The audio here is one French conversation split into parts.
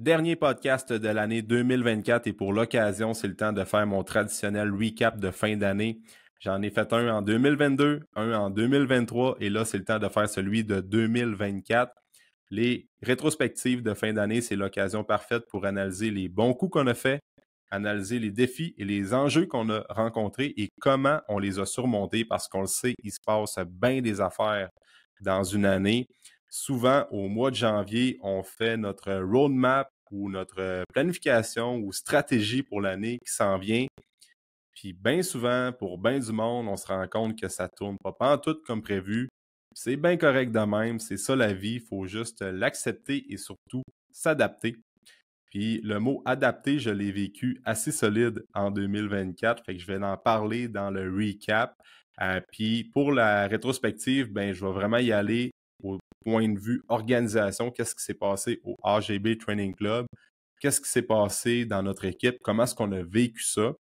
Dernier podcast de l'année 2024 et pour l'occasion, c'est le temps de faire mon traditionnel recap de fin d'année. J'en ai fait un en 2022, un en 2023 et là, c'est le temps de faire celui de 2024. Les rétrospectives de fin d'année, c'est l'occasion parfaite pour analyser les bons coups qu'on a faits, analyser les défis et les enjeux qu'on a rencontrés et comment on les a surmontés parce qu'on le sait, il se passe bien des affaires dans une année. Souvent, au mois de janvier, on fait notre roadmap ou notre planification ou stratégie pour l'année qui s'en vient. Puis bien souvent, pour bien du monde, on se rend compte que ça ne tourne pas pantoute comme prévu. C'est bien correct de même, c'est ça la vie, il faut juste l'accepter et surtout s'adapter. Puis le mot adapter, je l'ai vécu assez solide en 2024, fait que je vais en parler dans le recap. Puis pour la rétrospective, ben je vais vraiment y aller au point de vue organisation, qu'est-ce qui s'est passé au AGB Training Club, qu'est-ce qui s'est passé dans notre équipe, comment est-ce qu'on a vécu ça.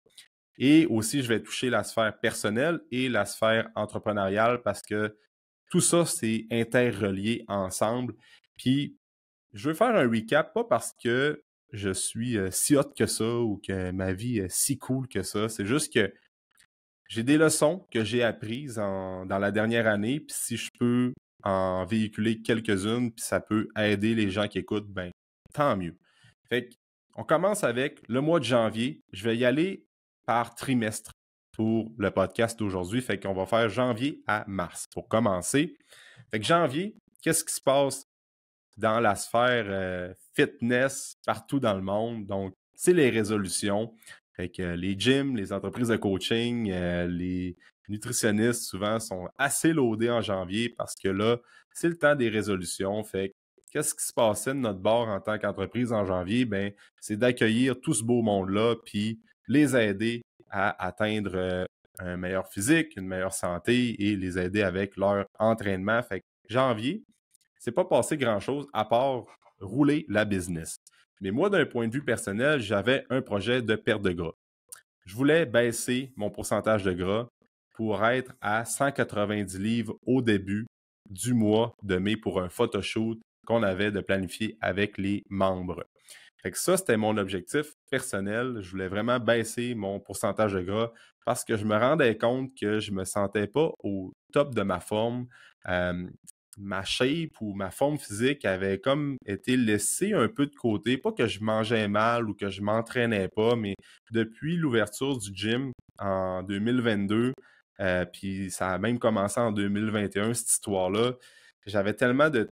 Et aussi, je vais toucher la sphère personnelle et la sphère entrepreneuriale parce que tout ça, c'est interrelié ensemble. Puis, je veux faire un recap, pas parce que je suis si hot que ça ou que ma vie est si cool que ça. C'est juste que j'ai des leçons que j'ai apprises dans la dernière année. Puis, si je peux en véhiculer quelques-unes, puis ça peut aider les gens qui écoutent, ben tant mieux. Fait qu'on commence avec le mois de janvier. Je vais y aller par trimestre pour le podcast d'aujourd'hui. Fait qu'on va faire janvier à mars pour commencer. Fait que janvier, qu'est-ce qui se passe dans la sphère fitness partout dans le monde? Donc, c'est les résolutions. Fait que les gyms, les entreprises de coaching, les nutritionnistes souvent sont assez loadés en janvier parce que là, c'est le temps des résolutions. Fait que qu'est-ce qui se passait de notre bord en tant qu'entreprise en janvier? Ben, c'est d'accueillir tout ce beau monde-là puis les aider à atteindre un meilleur physique, une meilleure santé et les aider avec leur entraînement. Fait que janvier, c'est pas passé grand-chose à part rouler la business. Mais moi, d'un point de vue personnel, j'avais un projet de perte de gras. Je voulais baisser mon pourcentage de gras pour être à 190 livres au début du mois de mai pour un photoshoot qu'on avait de planifier avec les membres. Fait que ça, c'était mon objectif personnel. Je voulais vraiment baisser mon pourcentage de gras parce que je me rendais compte que je ne me sentais pas au top de ma forme. Ma shape ou ma forme physique avait comme été laissée un peu de côté. Pas que je mangeais mal ou que je m'entraînais pas, mais depuis l'ouverture du gym en 2022, puis ça a même commencé en 2021, cette histoire-là, j'avais tellement de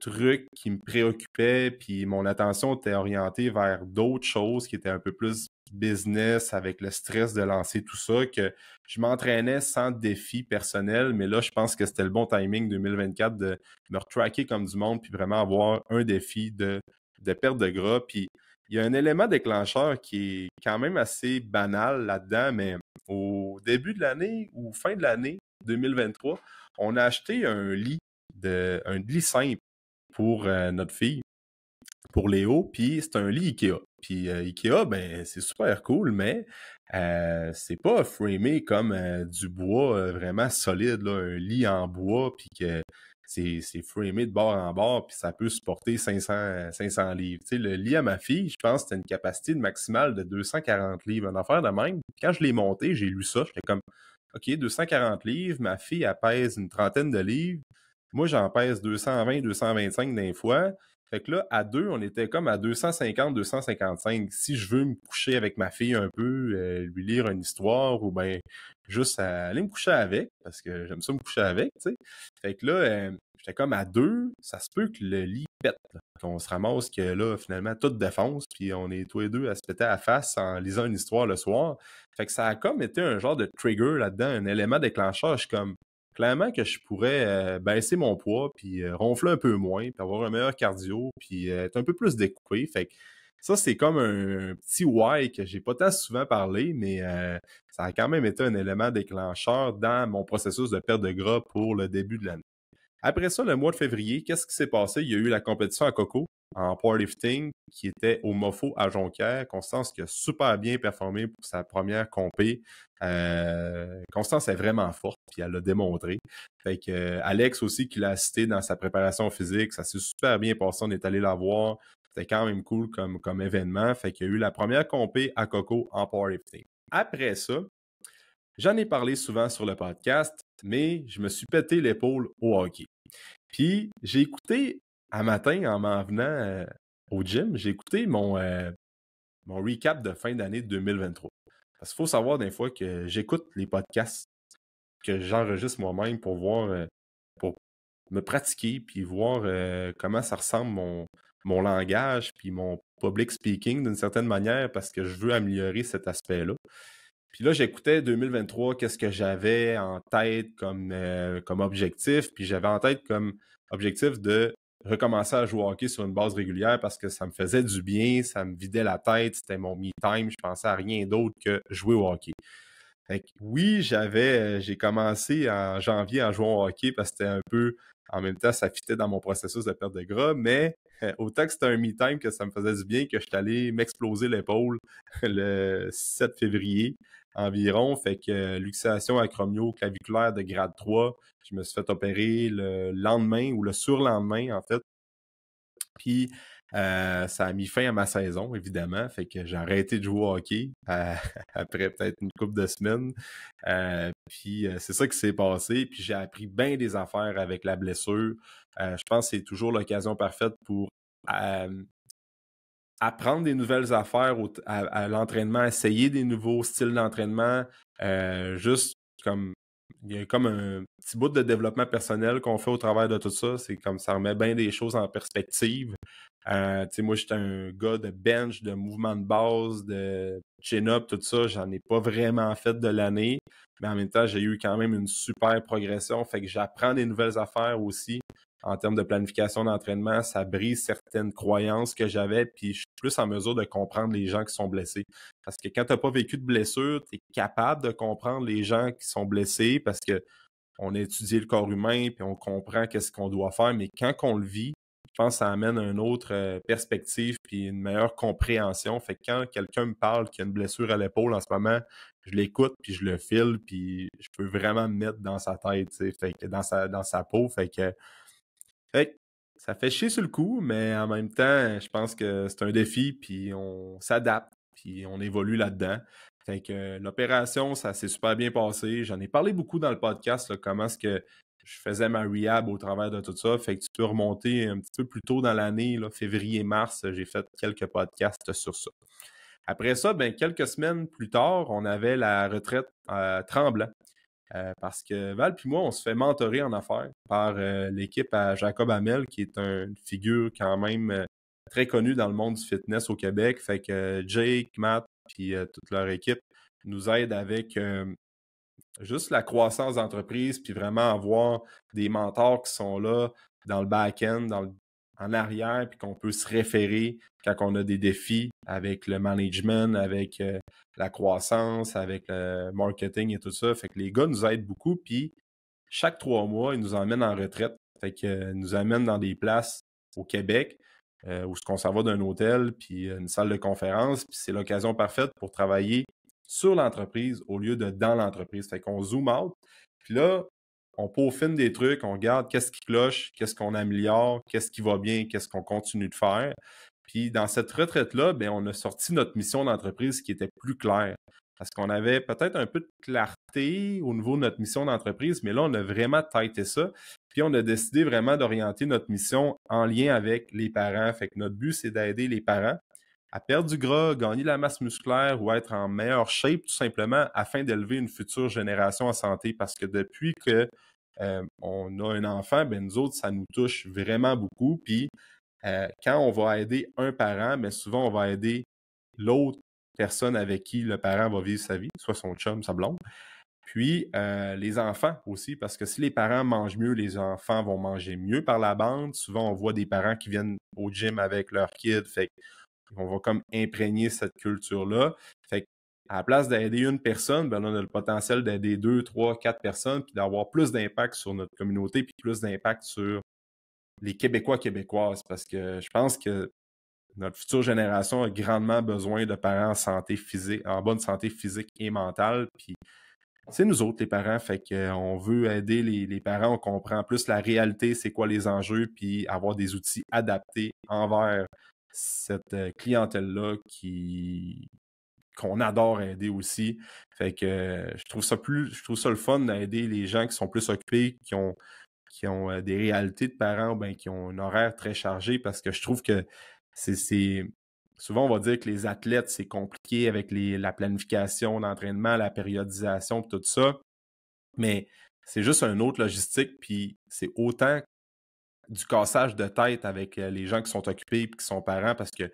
trucs qui me préoccupaient, puis mon attention était orientée vers d'autres choses qui étaient un peu plus business, avec le stress de lancer tout ça, que je m'entraînais sans défi personnel, mais là, je pense que c'était le bon timing 2024 de me retracker comme du monde, puis vraiment avoir un défi de perte de gras. Puis il y a un élément déclencheur qui est quand même assez banal là-dedans, mais au début de l'année ou fin de l'année 2023, on a acheté un lit simple pour notre fille, pour Léo, puis c'est un lit Ikea. Puis Ikea, ben c'est super cool, mais c'est pas framé comme du bois vraiment solide, là, un lit en bois, puis que c'est framé de bord en bord, puis ça peut supporter 500 livres. Tu sais, le lit à ma fille, je pense que c'était une capacité de maximale de 240 livres, une affaire de même. Quand je l'ai monté, j'ai lu ça, j'étais comme, OK, 240 livres, ma fille, elle pèse une trentaine de livres. Moi, j'en pèse 220, 225 d'un fois. Fait que là, à deux, on était comme à 250, 255. Si je veux me coucher avec ma fille un peu, lui lire une histoire ou bien juste aller me coucher avec, parce que j'aime ça me coucher avec, tu sais. Fait que là, j'étais comme à deux, ça se peut que le lit pète, là. Qu'on se ramasse que là, finalement, tout défonce, puis on est tous les deux à se péter à la face en lisant une histoire le soir. Fait que ça a comme été un genre de trigger là-dedans, un élément déclencheur. Je suis comme, clairement que je pourrais baisser mon poids, puis ronfler un peu moins, puis avoir un meilleur cardio, puis être un peu plus découpé. Fait que ça, c'est comme un petit why que j'ai pas tant souvent parlé, mais ça a quand même été un élément déclencheur dans mon processus de perte de gras pour le début de l'année. Après ça, le mois de février, qu'est-ce qui s'est passé? Il y a eu la compétition à Coco en powerlifting qui était au Mofo à Jonquière. Constance qui a super bien performé pour sa première compé. Constance est vraiment forte, puis elle l'a démontré. Fait que Alex aussi qui l'a assisté dans sa préparation physique, ça s'est super bien passé. On est allé la voir. C'était quand même cool comme événement. Fait qu'il y a eu la première compé à Coco en powerlifting. Après ça, j'en ai parlé souvent sur le podcast, mais je me suis pété l'épaule au hockey. Puis j'ai écouté un matin en m'en venant au gym, j'ai écouté mon recap de fin d'année 2023. Parce qu'il faut savoir des fois que j'écoute les podcasts que j'enregistre moi-même pour voir, pour me pratiquer, puis voir comment ça ressemble mon langage, puis mon public speaking d'une certaine manière, parce que je veux améliorer cet aspect-là. Puis là, j'écoutais 2023, qu'est-ce que j'avais en tête comme objectif, puis j'avais en tête comme objectif de recommencer à jouer au hockey sur une base régulière parce que ça me faisait du bien, ça me vidait la tête, c'était mon me time, je pensais à rien d'autre que jouer au hockey. Fait que oui, j'ai commencé en janvier à jouer au hockey parce que c'était un peu, en même temps, ça fitait dans mon processus de perte de gras, mais autant que c'était un me time que ça me faisait du bien que je suis allé m'exploser l'épaule le 7 février environ. Fait que luxation acromio-claviculaire de grade 3, je me suis fait opérer le lendemain ou le surlendemain, en fait. Puis ça a mis fin à ma saison, évidemment. Fait que j'ai arrêté de jouer au hockey après peut-être une couple de semaines. Puis c'est ça qui s'est passé. Puis j'ai appris bien des affaires avec la blessure. Je pense que c'est toujours l'occasion parfaite pour apprendre des nouvelles affaires à l'entraînement, essayer des nouveaux styles d'entraînement, juste comme il y a comme un petit bout de développement personnel qu'on fait au travers de tout ça. C'est comme ça remet bien des choses en perspective. Tu sais, moi, j'étais un gars de bench, de mouvement de base, de chin-up, tout ça. J'en ai pas vraiment fait de l'année. Mais en même temps, j'ai eu quand même une super progression. Fait que j'apprends des nouvelles affaires aussi en termes de planification d'entraînement. Ça brise certaines croyances que j'avais. Puis je suis plus en mesure de comprendre les gens qui sont blessés. Parce que quand tu n'as pas vécu de blessure, tu es capable de comprendre les gens qui sont blessés parce que on a étudié le corps humain puis on comprend qu'est-ce qu'on doit faire. Mais quand on le vit, je pense que ça amène une autre perspective puis une meilleure compréhension. Fait que quand quelqu'un me parle qu'il y a une blessure à l'épaule en ce moment, je l'écoute puis je le file puis je peux vraiment me mettre dans sa tête, fait que dans sa peau. Fait que ça fait chier sur le coup, mais en même temps, je pense que c'est un défi, puis on s'adapte, puis on évolue là-dedans. Fait que l'opération, ça s'est super bien passé. J'en ai parlé beaucoup dans le podcast, là, comment est-ce que je faisais ma rehab au travers de tout ça. Fait que tu peux remonter un petit peu plus tôt dans l'année, là, février-mars, j'ai fait quelques podcasts sur ça. Après ça, ben, quelques semaines plus tard, on avait la retraite à Tremblant. Parce que Val puis moi, on se fait mentorer en affaires par l'équipe à Jacob Hamel, qui est une figure quand même très connue dans le monde du fitness au Québec. Fait que Jake, Matt, puis toute leur équipe nous aident avec juste la croissance d'entreprise, puis vraiment avoir des mentors qui sont là dans le back-end, en arrière, puis qu'on peut se référer quand on a des défis avec le management, avec la croissance, avec le marketing et tout ça. Fait que les gars nous aident beaucoup, puis chaque 3 mois, ils nous emmènent en retraite. Fait que nous amènent dans des places au Québec où on s'en va d'un hôtel, puis une salle de conférence, puis c'est l'occasion parfaite pour travailler sur l'entreprise au lieu de dans l'entreprise. Fait qu'on zoom out, puis là, on peaufine des trucs, on regarde qu'est-ce qui cloche, qu'est-ce qu'on améliore, qu'est-ce qui va bien, qu'est-ce qu'on continue de faire. Puis dans cette retraite-là, bien, on a sorti notre mission d'entreprise qui était plus claire. Parce qu'on avait peut-être un peu de clarté au niveau de notre mission d'entreprise, mais là, on a vraiment tighté ça. Puis on a décidé vraiment d'orienter notre mission en lien avec les parents. Fait que notre but, c'est d'aider les parents à perdre du gras, gagner de la masse musculaire ou être en meilleure shape, tout simplement, afin d'élever une future génération en santé. Parce que depuis que on a un enfant, ben nous autres, ça nous touche vraiment beaucoup. Puis quand on va aider un parent, bien souvent, on va aider l'autre personne avec qui le parent va vivre sa vie, soit son chum, sa blonde. Puis les enfants aussi, parce que si les parents mangent mieux, les enfants vont manger mieux par la bande. Souvent, on voit des parents qui viennent au gym avec leurs kids, fait qu'on va comme imprégner cette culture-là. Fait à la place d'aider une personne, ben on a le potentiel d'aider 2, 3, 4 personnes, puis d'avoir plus d'impact sur notre communauté, puis plus d'impact sur les Québécois, Québécoises, parce que je pense que notre future génération a grandement besoin de parents en bonne santé physique et mentale. Puis c'est nous autres, les parents, fait qu'on veut aider les parents, on comprend plus la réalité, c'est quoi les enjeux, puis avoir des outils adaptés envers cette clientèle-là qu'on adore aider aussi. Fait que je trouve ça le fun d'aider les gens qui sont plus occupés, qui ont des réalités de parents, ben, qui ont un horaire très chargé, parce que je trouve que c'est souvent, on va dire que les athlètes, c'est compliqué avec la planification d'entraînement, la périodisation, tout ça. Mais c'est juste une autre logistique, puis c'est autant du cassage de tête avec les gens qui sont occupés et qui sont parents, parce qu'il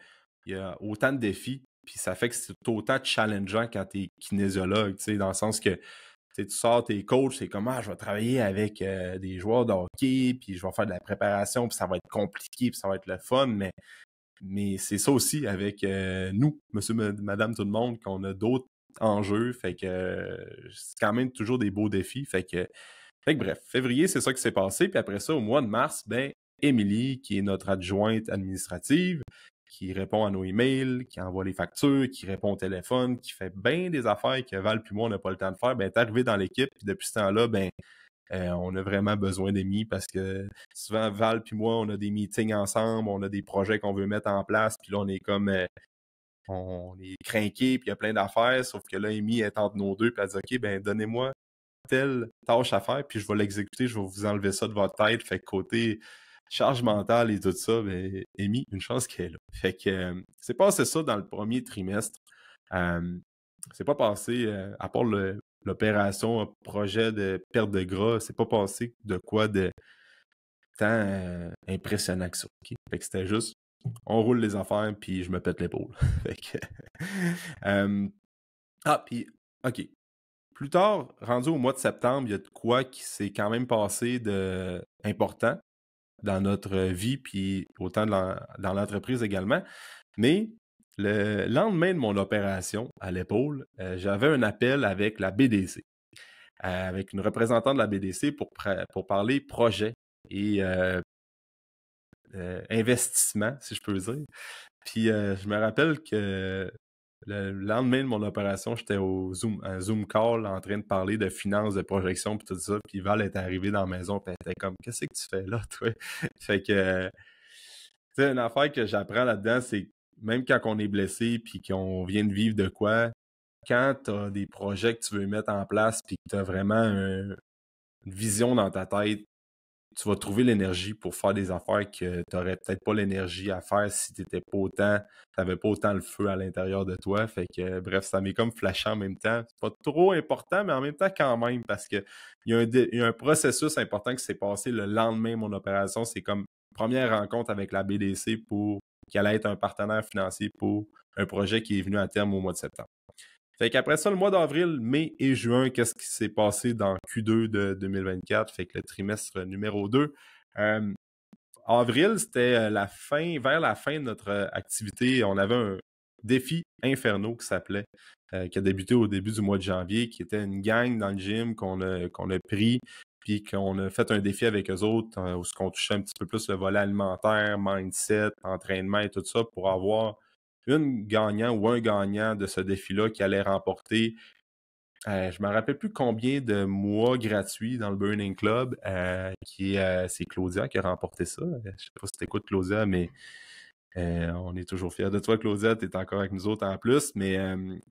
y a autant de défis, puis ça fait que c'est autant challengeant quand tu es kinésiologue, dans le sens que tu sors tes coachs, c'est comme je vais travailler avec des joueurs de hockey, puis je vais faire de la préparation, puis ça va être compliqué, puis ça va être le fun, mais c'est ça aussi avec nous, monsieur, madame, tout le monde, qu'on a d'autres enjeux, fait que c'est quand même toujours des beaux défis, fait que bref, février, c'est ça qui s'est passé. Puis après ça, au mois de mars, ben, Émilie, qui est notre adjointe administrative, qui répond à nos emails, qui envoie les factures, qui répond au téléphone, qui fait bien des affaires que Val puis moi, on n'a pas le temps de faire, ben, est arrivée dans l'équipe. Puis depuis ce temps-là, ben, on a vraiment besoin d'Émilie, parce que souvent, Val puis moi, on a des meetings ensemble, on a des projets qu'on veut mettre en place, puis là, on est comme... on est craqué, puis il y a plein d'affaires, sauf que là, Émilie est entre nos deux, puis elle dit « OK, ben donnez-moi telle tâche à faire, puis je vais l'exécuter, je vais vous enlever ça de votre tête. » Fait que côté charge mentale et tout ça, ben, Amy, une chance qu'elle est là. Fait que c'est passé ça dans le premier trimestre. C'est pas passé, à part l'opération projet de perte de gras, c'est pas passé de quoi de tant impressionnant que ça. Okay? Fait que c'était juste, on roule les affaires, puis je me pète l'épaule. Fait que... puis, OK. Plus tard, rendu au mois de septembre, il y a de quoi qui s'est quand même passé important dans notre vie, puis autant dans l'entreprise également. Mais le lendemain de mon opération à l'épaule, j'avais un appel avec la BDC, avec une représentante de la BDC pour parler projet et investissement, si je peux dire. Puis je me rappelle que le lendemain de mon opération, j'étais un Zoom call en train de parler de finances, de projection, puis tout ça. Puis Val est arrivée dans la maison, puis elle était comme « Qu'est-ce que tu fais là, toi? » Fait que, tu sais, une affaire que j'apprends là-dedans, c'est même quand on est blessé, puis qu'on vient de vivre de quoi, quand tu as des projets que tu veux mettre en place, puis que tu as vraiment une vision dans ta tête, tu vas trouver l'énergie pour faire des affaires que tu n'aurais peut-être pas l'énergie à faire si tu n'avais pas autant le feu à l'intérieur de toi. Fait que, bref, ça m'est comme flashant en même temps. C'est pas trop important, mais en même temps quand même, parce que il y a un processus important qui s'est passé le lendemain de mon opération. C'est comme première rencontre avec la BDC qui allait être un partenaire financier pour un projet qui est venu à terme au mois de septembre. Fait qu'après ça, le mois d'avril, mai et juin, qu'est-ce qui s'est passé dans Q2 de 2024? Fait que le trimestre numéro 2. Avril, c'était vers la fin de notre activité. On avait un défi infernaux qui s'appelait, qui a débuté au début du mois de janvier, qui était une gang dans le gym qu'on a pris, puis qu'on a fait un défi avec eux autres, où on touchait un petit peu plus le volet alimentaire, mindset, entraînement et tout ça, pour avoir une gagnant ou un gagnant de ce défi-là qui allait remporter, je ne me rappelle plus combien de mois gratuits dans le Burning Club, c'est Claudia qui a remporté ça. Je ne sais pas si tu écoutes Claudia, mais on est toujours fiers de toi, Claudia. Tu es encore avec nous autres en plus. Mais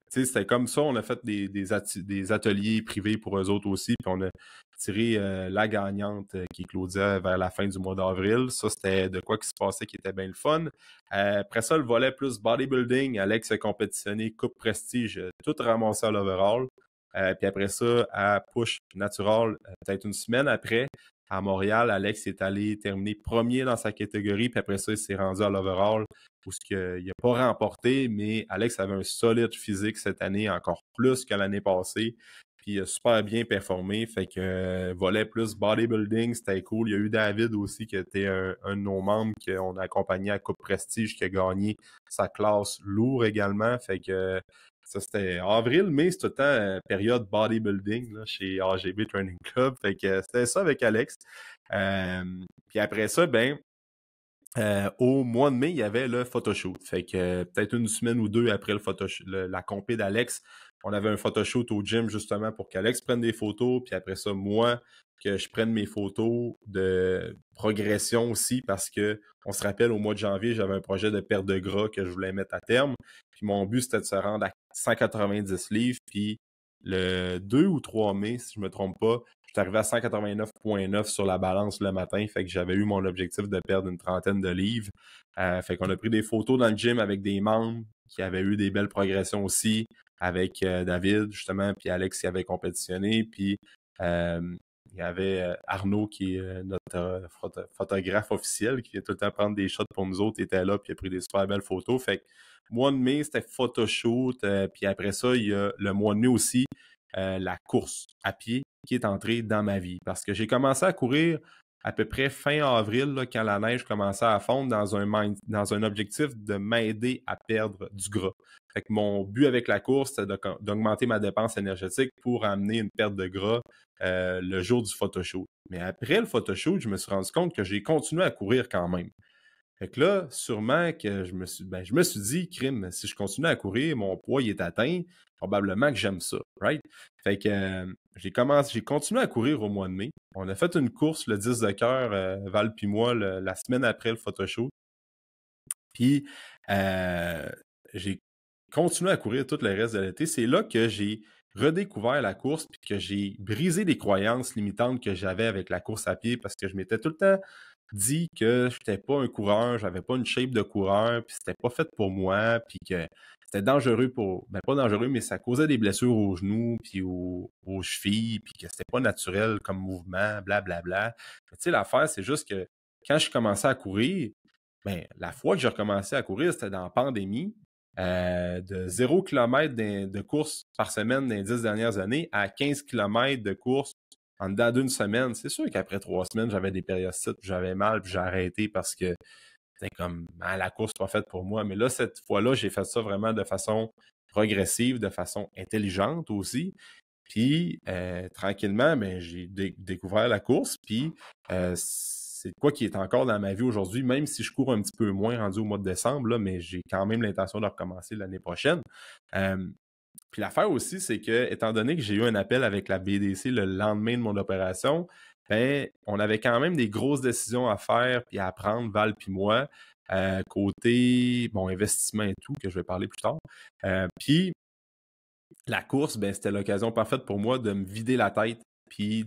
c'était comme ça. On a fait des ateliers privés pour eux autres aussi. Puis on a tiré la gagnante, qui est Claudia, vers la fin du mois d'avril. Ça, c'était de quoi qui se passait qui était bien le fun. Après ça, le volet plus bodybuilding. Alex a compétitionné Coupe Prestige, tout ramassé à l'overall. Puis après ça, à Push Natural, peut-être une semaine après, à Montréal, Alex est allé terminer premier dans sa catégorie, puis après ça, il s'est rendu à l'overall, où il n'a pas remporté, mais Alex avait un solide physique cette année, encore plus que l'année passée, puis il a super bien performé, fait que volet plus bodybuilding, c'était cool. Il y a eu David aussi, qui était un de nos membres qu'on a accompagné à Coupe Prestige, qui a gagné sa classe lourd également, fait que ça, c'était avril, mais c'est tout le temps période bodybuilding là, chez AGB Training Club. Fait que c'était ça avec Alex. Puis après ça, au mois de mai, il y avait le photoshoot. Fait que peut-être une semaine ou deux après la compé d'Alex, on avait un photoshoot au gym justement pour qu'Alex prenne des photos, puis après ça, moi, que je prenne mes photos de progression aussi, parce que on se rappelle, au mois de janvier, j'avais un projet de perte de gras que je voulais mettre à terme. Puis mon but, c'était de se rendre à 190 livres. Puis le 2 ou 3 mai, si je me trompe pas, je suis arrivé à 189,9 sur la balance le matin. Fait que j'avais eu mon objectif de perdre une trentaine de livres. Fait qu'on a pris des photos dans le gym avec des membres qui avaient eu des belles progressions aussi, avec David, justement, puis Alex qui avait compétitionné. Puis il y avait Arnaud qui est notre photographe officiel qui vient tout le temps prendre des shots pour nous autres. Il était là puis il a pris des super belles photos. Fait que mois de mai, c'était photoshoot. Puis après ça, il y a le mois de mai aussi, la course à pied qui est entrée dans ma vie. Parce que j'ai commencé à courir à peu près fin avril, là, quand la neige commençait à fondre, dans un objectif de m'aider à perdre du gras. Fait que mon but avec la course, c'était d'augmenter ma dépense énergétique pour amener une perte de gras le jour du photoshoot. Mais après le photoshoot, je me suis rendu compte que j'ai continué à courir quand même. Fait que là, sûrement que je me suis dit, crime, si je continue à courir, mon poids il est atteint, probablement que j'aime ça, right? Fait que j'ai continué à courir au mois de mai. On a fait une course, le 10 de cœur, Val puis moi, la semaine après le photoshoot. Puis j'ai continué à courir tout le reste de l'été. C'est là que j'ai redécouvert la course puis que j'ai brisé les croyances limitantes que j'avais avec la course à pied parce que je m'étais tout le temps dit que je n'étais pas un coureur, j'avais pas une shape de coureur, puis c'était pas fait pour moi, puis que c'était dangereux pas dangereux, mais ça causait des blessures aux genoux, puis aux chevilles, puis que c'était pas naturel comme mouvement, blablabla. Tu sais, l'affaire, c'est juste que quand je commençais à courir, la fois que j'ai recommencé à courir, c'était dans la pandémie, de 0 km de course par semaine dans les 10 dernières années à 15 km de course en dedans d'une semaine. C'est sûr qu'après 3 semaines, j'avais des périostites, puis j'avais mal, puis j'ai arrêté parce que c'était comme la course n'est pas faite pour moi. Mais là, cette fois-là, j'ai fait ça vraiment de façon progressive, de façon intelligente aussi. Puis tranquillement, j'ai découvert la course, puis c'est quoi qui est encore dans ma vie aujourd'hui, même si je cours un petit peu moins rendu au mois de décembre, là, mais j'ai quand même l'intention de recommencer l'année prochaine. Puis l'affaire aussi, c'est que, étant donné que j'ai eu un appel avec la BDC le lendemain de mon opération, on avait quand même des grosses décisions à faire puis à prendre, Val puis moi, côté investissement et tout, que je vais parler plus tard. Puis la course, c'était l'occasion parfaite pour moi de me vider la tête. Puis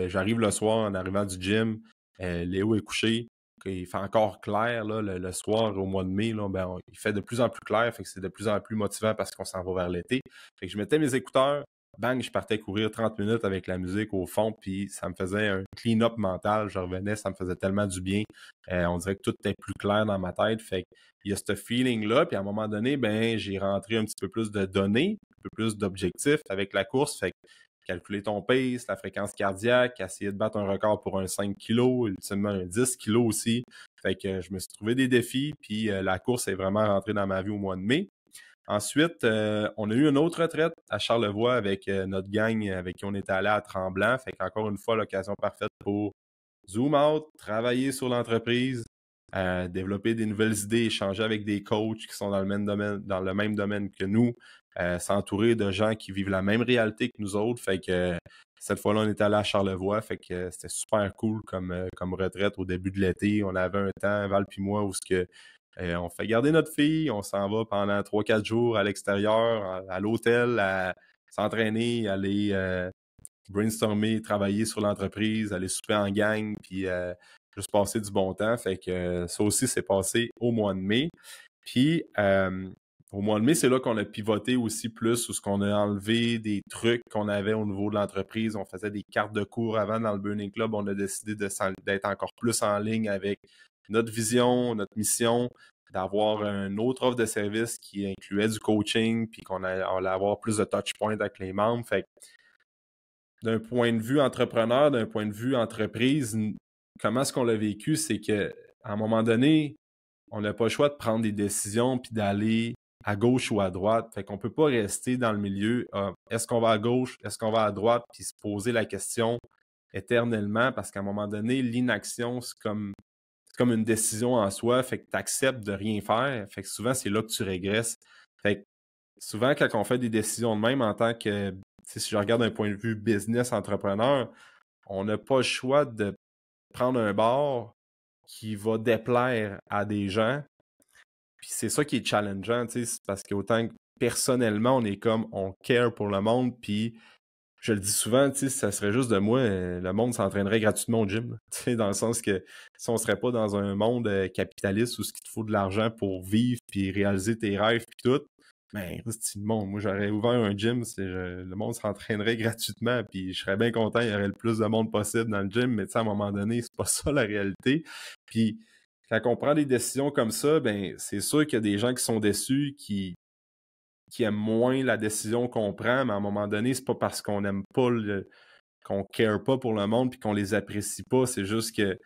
j'arrive le soir en arrivant du gym, Léo est couché, il fait encore clair là, le soir au mois de mai, là, il fait de plus en plus clair, fait que c'est de plus en plus motivant parce qu'on s'en va vers l'été. Fait que je mettais mes écouteurs, bang, je partais courir 30 minutes avec la musique au fond, puis ça me faisait un clean-up mental. Je revenais, ça me faisait tellement du bien. On dirait que tout était plus clair dans ma tête. Fait qu'il y a ce feeling-là, puis à un moment donné, j'ai rentré un petit peu plus de données, un peu plus d'objectifs avec la course. Fait que calculer ton pace, la fréquence cardiaque, essayer de battre un record pour un 5 kg, ultimement un 10 kg aussi. Fait que je me suis trouvé des défis, puis la course est vraiment rentrée dans ma vie au mois de mai. Ensuite, on a eu une autre retraite à Charlevoix avec notre gang avec qui on était allé à Tremblant. Fait qu'encore une fois, l'occasion parfaite pour zoom out, travailler sur l'entreprise, développer des nouvelles idées, échanger avec des coachs qui sont dans le même domaine que nous, s'entourer de gens qui vivent la même réalité que nous autres. Fait que cette fois-là, on est allé à Charlevoix. Fait que c'était super cool comme retraite au début de l'été. On avait un temps, Val puis moi, où on fait garder notre fille, on s'en va pendant 3-4 jours à l'extérieur, à l'hôtel, à s'entraîner, aller brainstormer, travailler sur l'entreprise, aller souper en gang, puis juste passer du bon temps. Fait que ça aussi, c'est passé au mois de mai. Puis au mois de mai, c'est là qu'on a pivoté aussi plus, où ce qu'on a enlevé des trucs qu'on avait au niveau de l'entreprise. On faisait des cartes de cours avant dans le Burning Club. On a décidé d'être encore plus en ligne avec notre vision, notre mission, d'avoir une autre offre de service qui incluait du coaching, puis qu'on allait avoir plus de touch points avec les membres. Fait que d'un point de vue entrepreneur, d'un point de vue entreprise, comment est-ce qu'on l'a vécu? C'est qu'à un moment donné, on n'a pas le choix de prendre des décisions puis d'aller à gauche ou à droite. Fait qu'on peut pas rester dans le milieu. Est-ce qu'on va à gauche? Est-ce qu'on va à droite? Puis se poser la question éternellement parce qu'à un moment donné, l'inaction, c'est comme une décision en soi. Fait que tu acceptes de rien faire. Fait que souvent, c'est là que tu régresses. Fait que souvent, quand on fait des décisions de même en tant que, si je regarde d'un point de vue business entrepreneur, on n'a pas le choix de prendre un bord qui va déplaire à des gens. Puis c'est ça qui est challengeant, tu sais, parce qu'autant que personnellement, on est comme, on care pour le monde, puis je le dis souvent, tu sais, ça serait juste de moi, le monde s'entraînerait gratuitement au gym, tu sais, dans le sens que si on serait pas dans un monde capitaliste où ce qu'il te faut de l'argent pour vivre, puis réaliser tes rêves, puis tout, ben, c'est le monde. Moi, j'aurais ouvert un gym, le monde s'entraînerait gratuitement, puis je serais bien content, il y aurait le plus de monde possible dans le gym, mais tu sais, à un moment donné, c'est pas ça la réalité. Puis quand on prend des décisions comme ça, ben, c'est sûr qu'il y a des gens qui sont déçus, qui aiment moins la décision qu'on prend, mais à un moment donné, c'est pas parce qu'on n'aime pas qu'on care pas pour le monde puis qu'on les apprécie pas, c'est juste que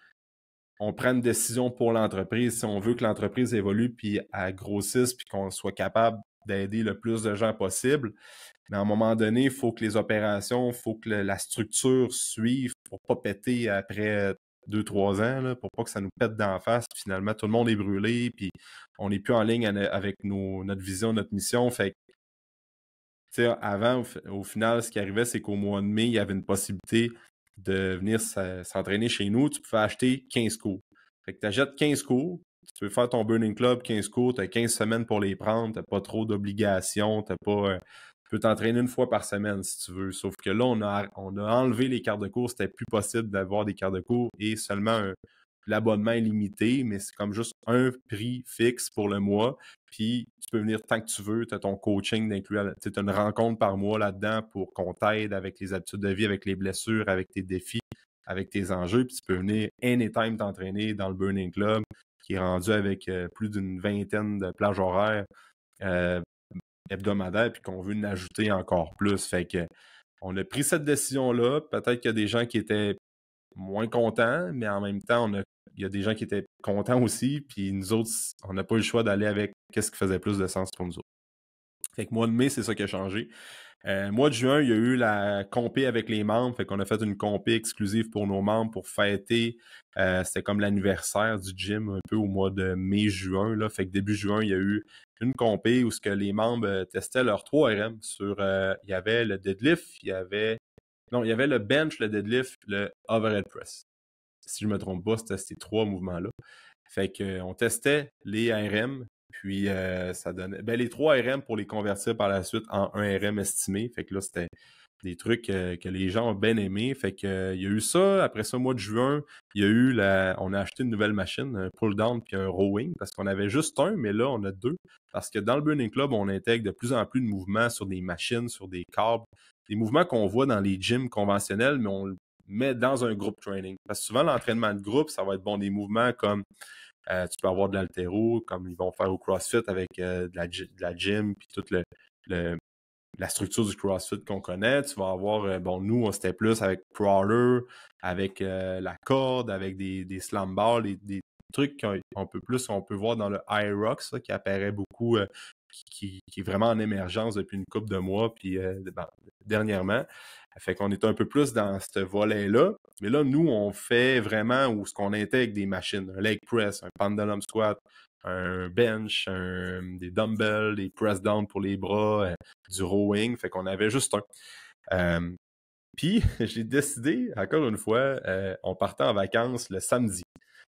on prend une décision pour l'entreprise. Si on veut que l'entreprise évolue puis elle grossisse puis qu'on soit capable d'aider le plus de gens possible, mais à un moment donné, il faut que les opérations, il faut que la structure suive pour pas péter après 2-3 ans, là, pour pas que ça nous pète d'en face. Puis finalement, tout le monde est brûlé, puis on n'est plus en ligne avec notre vision, notre mission. Fait que, tu sais, avant, au final, ce qui arrivait, c'est qu'au mois de mai, il y avait une possibilité de venir s'entraîner chez nous. Tu pouvais acheter 15 cours. Fait que tu achètes 15 cours, tu veux faire ton Burning Club 15 cours, tu as 15 semaines pour les prendre, tu n'as pas trop d'obligations, tu peux t'entraîner une fois par semaine si tu veux. Sauf que là, on a enlevé les quarts de cours, c'était plus possible d'avoir des quarts de cours et seulement l'abonnement est limité, mais c'est comme juste un prix fixe pour le mois. Puis tu peux venir tant que tu veux, tu as ton coaching d'inclure, tu as une rencontre par mois là-dedans pour qu'on t'aide avec les habitudes de vie, avec les blessures, avec tes défis, avec tes enjeux. Puis tu peux venir anytime t'entraîner dans le Burning Club, qui est rendu avec plus d'une vingtaine de plages horaires hebdomadaires, puis qu'on veut en ajouter encore plus. Fait que on a pris cette décision-là. Peut-être qu'il y a des gens qui étaient moins contents, mais en même temps, il y a des gens qui étaient contents aussi, puis nous autres, on n'a pas eu le choix d'aller avec qu'est-ce qui faisait plus de sens pour nous autres. Fait que mois de mai, c'est ça qui a changé. Mois de juin, il y a eu la compé avec les membres. Fait qu'on a fait une compé exclusive pour nos membres pour fêter. C'était comme l'anniversaire du gym un peu au mois de mai-juin. Là. Fait que début juin, il y a eu une compé où ce que les membres testaient leurs 3 RM sur il y avait le deadlift, il y avait le bench, le deadlift, le overhead press. Si je ne me trompe pas, c'était ces 3 mouvements-là. Fait qu'on testait les RM, puis ça donnait les 3 RM pour les convertir par la suite en 1 RM estimé. Fait que là, c'était des trucs que les gens ont bien aimés. Fait que il y a eu ça. Après ça, au mois de juin, il y a eu on a acheté une nouvelle machine, un pull-down puis un rowing, parce qu'on avait juste un, mais là, on a 2. Parce que dans le Burning Club, on intègre de plus en plus de mouvements sur des machines, sur des câbles, des mouvements qu'on voit dans les gyms conventionnels, mais on le met dans un groupe training. Parce que souvent, l'entraînement de groupe, ça va être des mouvements comme tu peux avoir de l'haltéro, comme ils vont faire au CrossFit avec de la gym, puis toute la structure du CrossFit qu'on connaît. Tu vas avoir, nous, c'était plus avec crawler, avec la corde, avec des slam bars, des trucs qu'on peut voir dans le high rock, ça, qui apparaît beaucoup, qui est vraiment en émergence depuis une couple de mois, puis dernièrement. Fait qu'on est un peu plus dans ce volet-là. Mais là, nous, on fait vraiment où ce qu'on intègre des machines, un leg press, un pendulum squat, un bench, des dumbbells, des press down pour les bras, du rowing. Fait qu'on avait juste un. Puis, j'ai décidé, encore une fois, on partait en vacances le samedi.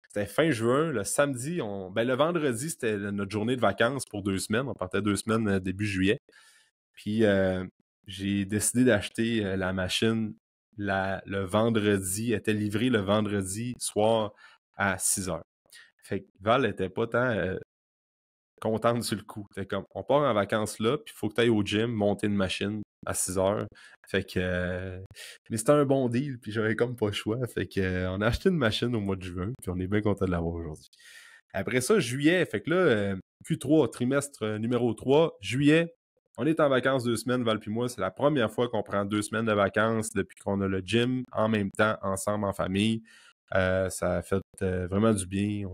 C'était fin juin. Le samedi, le vendredi, c'était notre journée de vacances pour 2 semaines. On partait 2 semaines début juillet. Puis, j'ai décidé d'acheter la machine le vendredi. Elle était livrée le vendredi soir à 6 heures. Fait que Val n'était pas tant contente sur le coup. C'était comme, on part en vacances là, puis il faut que tu ailles au gym, monter une machine à 6 heures. Fait que... mais c'était un bon deal, puis j'avais comme pas le choix. Fait que on a acheté une machine au mois de juin, puis on est bien content de l'avoir aujourd'hui. Après ça, juillet, fait que là, Q3, trimestre numéro 3, juillet, on est en vacances 2 semaines, Val puis moi. C'est la première fois qu'on prend 2 semaines de vacances depuis qu'on a le gym en même temps, ensemble, en famille. Ça a fait vraiment du bien.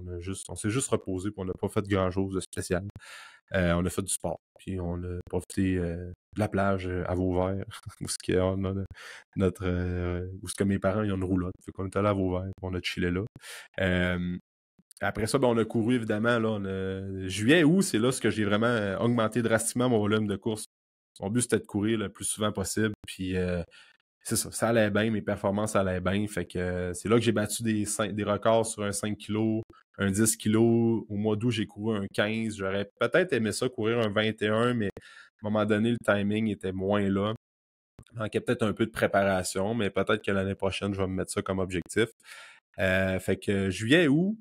On s'est juste reposé et on n'a pas fait grand-chose de spécial. On a fait du sport. Puis on a profité de la plage à Vauvert, où ce que mes parents ils ont une roulotte. Fait qu'on est allé à Vauvert, on a chillé là. Après ça, ben, on a couru, évidemment. Là, juillet, août, c'est là ce que j'ai vraiment augmenté drastiquement mon volume de course. Mon but, c'était de courir le plus souvent possible. Puis c'est ça, ça allait bien, mes performances allaient bien. Fait que c'est là que j'ai battu des records sur un 5 kg, un 10 kg. Au mois d'août, j'ai couru un 15. J'aurais peut-être aimé ça, courir un 21, mais à un moment donné, le timing était moins là. Il manquait peut-être un peu de préparation, mais peut-être que l'année prochaine, je vais me mettre ça comme objectif. Fait que juillet, août,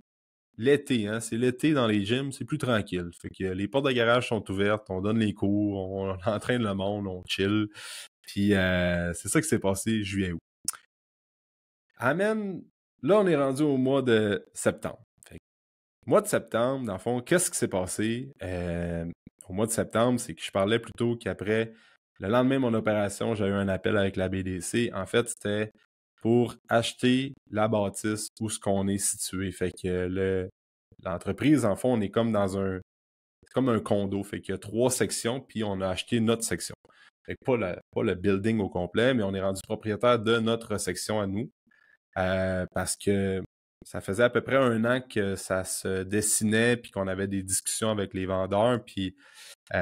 l'été, hein, c'est l'été dans les gyms, c'est plus tranquille. Fait que les portes de garage sont ouvertes, on donne les cours, on entraîne le monde, on chill. Puis c'est ça qui s'est passé juillet-août. Amen. Là, on est rendu au mois de septembre. Fait que, mois de septembre, dans le fond, qu'est-ce qui s'est passé? Au mois de septembre, c'est que je parlais plutôt qu'après, le lendemain de mon opération, j'ai eu un appel avec la BDC. En fait, c'était pour acheter la bâtisse où ce qu'on est situé. Fait que l'entreprise, en fond, on est comme dans c'est comme un condo. Fait qu'il y a 3 sections, puis on a acheté notre section. Fait que pas le building au complet, mais on est rendu propriétaire de notre section à nous. Parce que ça faisait à peu près 1 an que ça se dessinait, puis qu'on avait des discussions avec les vendeurs. Puis, tu